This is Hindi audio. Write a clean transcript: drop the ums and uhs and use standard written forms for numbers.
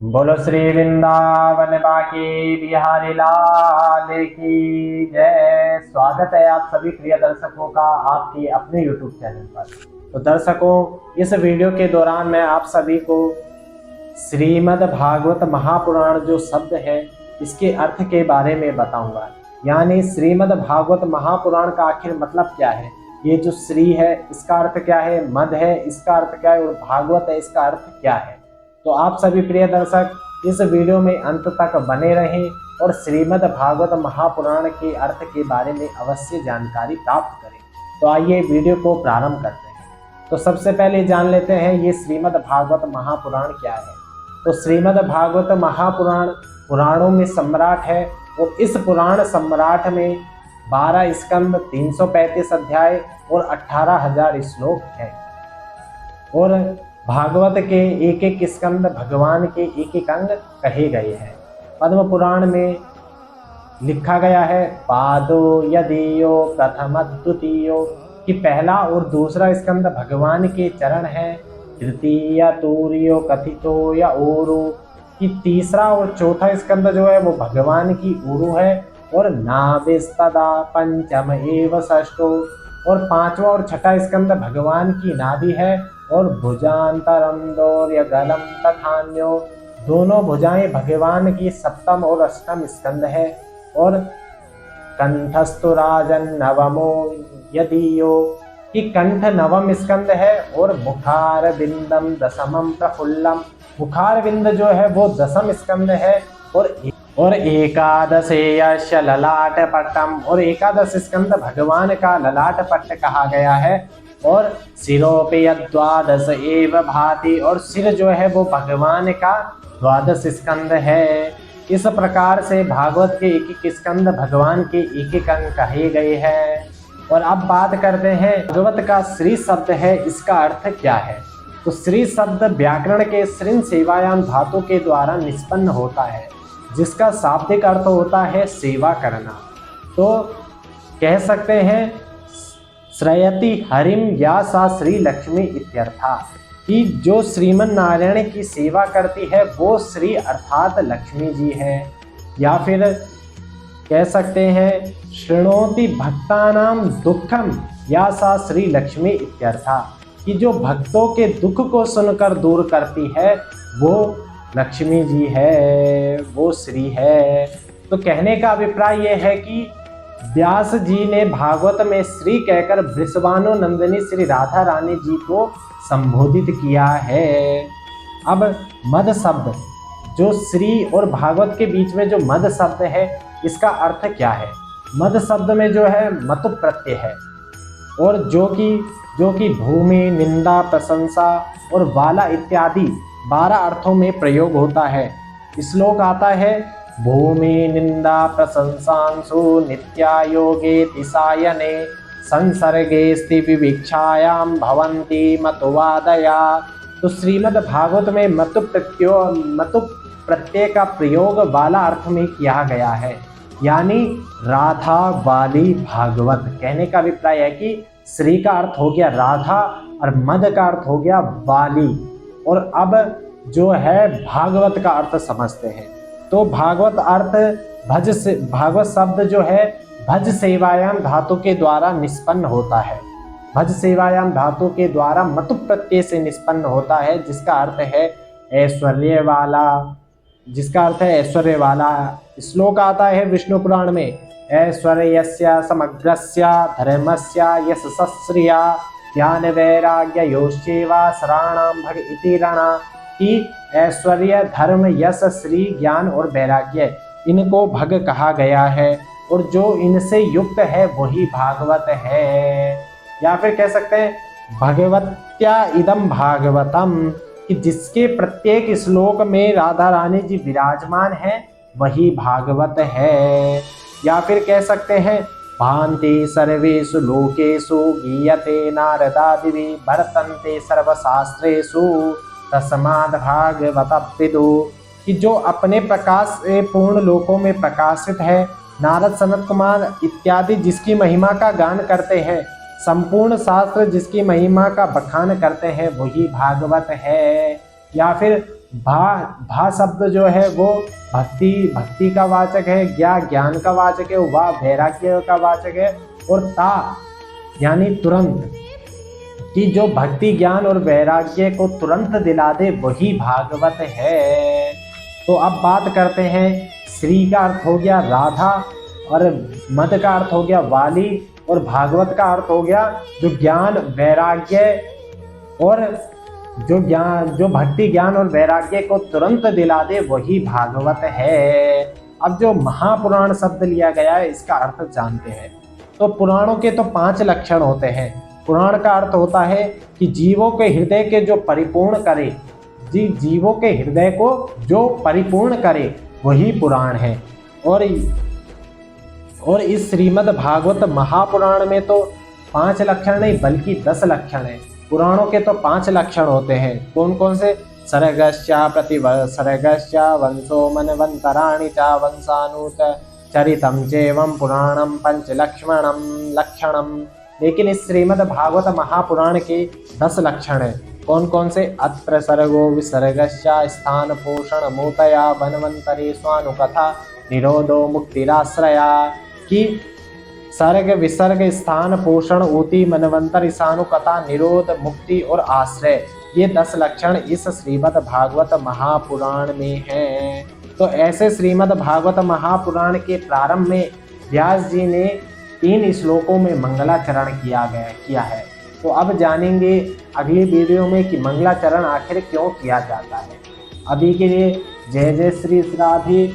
बोलो श्री वृंदावन बाकी बिहारी लाल की जय। स्वागत है आप सभी प्रिय दर्शकों का आपके अपने YouTube चैनल पर। तो दर्शकों, इस वीडियो के दौरान मैं आप सभी को श्रीमद् भागवत महापुराण जो शब्द है इसके अर्थ के बारे में बताऊंगा। यानी श्रीमद् भागवत महापुराण का आखिर मतलब क्या है, ये जो श्री है इसका अर्थ क्या है, मद है इसका अर्थ क्या है और भागवत है इसका अर्थ क्या है। तो आप सभी प्रिय दर्शक इस वीडियो में अंत तक बने रहें और श्रीमद् भागवत महापुराण के अर्थ के बारे में अवश्य जानकारी प्राप्त करें। तो आइए वीडियो को प्रारंभ करते हैं। तो सबसे पहले जान लेते हैं ये श्रीमद् भागवत महापुराण क्या है। तो श्रीमद् भागवत महापुराण पुराणों में सम्राट है और इस पुराण सम्राट में 12 स्कंद, 335 अध्याय और 18,000 श्लोक हैं। और भागवत के एक एक स्कंद भगवान के एक एक अंग कहे गए हैं। पद्म पुराण में लिखा गया है पादो यदीयो प्रथम द्वितीयो कि पहला और दूसरा स्कंद भगवान के चरण है। तृतीय तूर्यो कथितो या ओरु कि तीसरा और चौथा स्कंद जो है वो भगवान की उरु है। और नाभिस्तदा पंचम एव षष्ठो और पांचवा और छठा स्कंद भगवान की नाभि है। और भुजांतरम दौर्य गलम तथान्यो दोनों भुजाएं भगवान की सप्तम और अष्टम स्कंद है। और कंठस्तु राजन नवमो यदीयो कि कंठ नवम स्कंद है। और मुखार बिंदम दशमम प्रफुल्लम मुखार बिंद जो है वो दशम स्कंद है। और एकादशेयस्य ललाट पट्टम और एकादश स्कंद भगवान का ललाट पट्ट कहा गया है। और सिरोपे द्वादश एव भाति और सिर जो है वो भगवान का द्वादश स्कंद है। इस प्रकार से भागवत के एक एक स्कंद भगवान के एक एक अंग कहे गए हैं। और अब बात करते हैं भागवत का श्री शब्द है इसका अर्थ क्या है। तो श्री शब्द व्याकरण के श्रृन सेवायाम धातु के द्वारा निष्पन्न होता है जिसका शाब्दिक अर्थ होता है सेवा करना। तो कह सकते हैं श्रयति हरिम या सा श्री लक्ष्मी इत्यर्था कि जो श्रीमन नारायण की सेवा करती है वो श्री अर्थात लक्ष्मी जी है। या फिर कह सकते हैं शृणोति भक्तानाम दुखम या सा श्री लक्ष्मी इत्यर्था कि जो भक्तों के दुख को सुनकर दूर करती है वो लक्ष्मी जी है, वो श्री है। तो कहने का अभिप्राय यह है कि व्यास जी ने भागवत में श्री कहकर वृषभानु नंदिनी श्री राधा रानी जी को संबोधित किया है। अब मद शब्द जो श्री और भागवत के बीच में जो मद शब्द है इसका अर्थ क्या है। मद शब्द में जो है मतु प्रत्यय है और जो कि भूमि, निंदा, प्रशंसा और वाला इत्यादि 12 अर्थों में प्रयोग होता है। श्लोक आता है भूमि निंदा प्रशंसांसु नित्या योगे तिसायने संसर्गे स्ति विवीक्षायाम भवन्ति मतुवादया। तो श्रीमद् भागवत में मतु प्रत्यय का प्रयोग वाला अर्थ में किया गया है यानी राधा वाली भागवत। कहने का अभिप्राय है कि श्री का अर्थ हो गया राधा और मद का अर्थ हो गया वाली। और अब जो है भागवत का अर्थ समझते हैं। तो भागवत अर्थ भागवत शब्द जो है भज सेवायाम धातु के द्वारा निष्पन्न होता है। भज सेवायाम धातु के द्वारा मतु प्रत्यय से निष्पन्न होता है जिसका अर्थ है ऐश्वर्य वाला, जिसका अर्थ है ऐश्वर्य वाला। श्लोक आता है विष्णु पुराण में ऐश्वर्यस्य समग्रस्य धर्मस्य यशस्श्रिया ज्ञान वैराग्य योश्चैव शरणां भग इति रणा कि ऐश्वर्य, धर्म, यश, श्री, ज्ञान और वैराग्य इनको भग कहा गया है और जो इनसे युक्त है वही भागवत है। या फिर कह सकते हैं भगवत्या इदम भागवतम कि जिसके प्रत्येक श्लोक में राधा रानी जी विराजमान है वही भागवत है। या फिर कह सकते हैं भान्ति सर्वेषु लोकेषु गीयते नारदादिवि वर्तन्ते सर्वशास्त्रेषु तस्माद् भागवत विदु कि जो अपने प्रकाश से पूर्ण लोकों में प्रकाशित है, नारद, सनत कुमार इत्यादि जिसकी महिमा का गान करते हैं, संपूर्ण शास्त्र जिसकी महिमा का बखान करते हैं वही भागवत है। या फिर भा शब्द जो है वो भक्ति का वाचक है, ज्ञान का वाचक है, वा वैराग्य का वाचक है, और ता यानी तुरंत, कि जो भक्ति ज्ञान और वैराग्य को तुरंत दिला दे वही भागवत है। तो अब बात करते हैं, श्री का अर्थ हो गया राधा, और मद का अर्थ हो गया वाली, और भागवत का अर्थ हो गया जो ज्ञान वैराग्य और जो भक्ति ज्ञान और वैराग्य को तुरंत दिला दे वही भागवत है। अब जो महापुराण शब्द लिया गया है इसका अर्थ जानते हैं। तो पुराणों के तो 5 लक्षण होते हैं। पुराण का अर्थ होता है कि जीवों के हृदय के जो परिपूर्ण करे, जीवों के हृदय को जो परिपूर्ण करे वही पुराण है। और इस श्रीमद् भागवत महापुराण में तो 5 लक्षण नहीं बल्कि 10 लक्षण है। पुराणों के तो 5 लक्षण होते हैं। कौन कौन से? सर्गश्चा सर्गश्चा वंशो मनवंतराणि च वंशानुच चरितम चेवं पुराणम पंच लक्षणम। लेकिन इस श्रीमद् भागवत महापुराण के 10 लक्षण हैं। कौन कौन से? अत्र सर्गो विसर्गश्चा स्थान पोषण मूतया वनवंतरे स्वानुकथा निरोधो मुक्तिराश्रया, कि सर्ग विसर्ग स्थान पोषण ऊति मनवंतर ईशानुकथा निरोध मुक्ति और आश्रय, ये 10 लक्षण इस श्रीमद् भागवत महापुराण में हैं। तो ऐसे श्रीमद् भागवत महापुराण के प्रारंभ में व्यास जी ने 3 श्लोकों में मंगलाचरण किया है। तो अब जानेंगे अगली वीडियो में कि मंगलाचरण आखिर क्यों किया जाता है। अभी के लिए जय जय श्री राधे।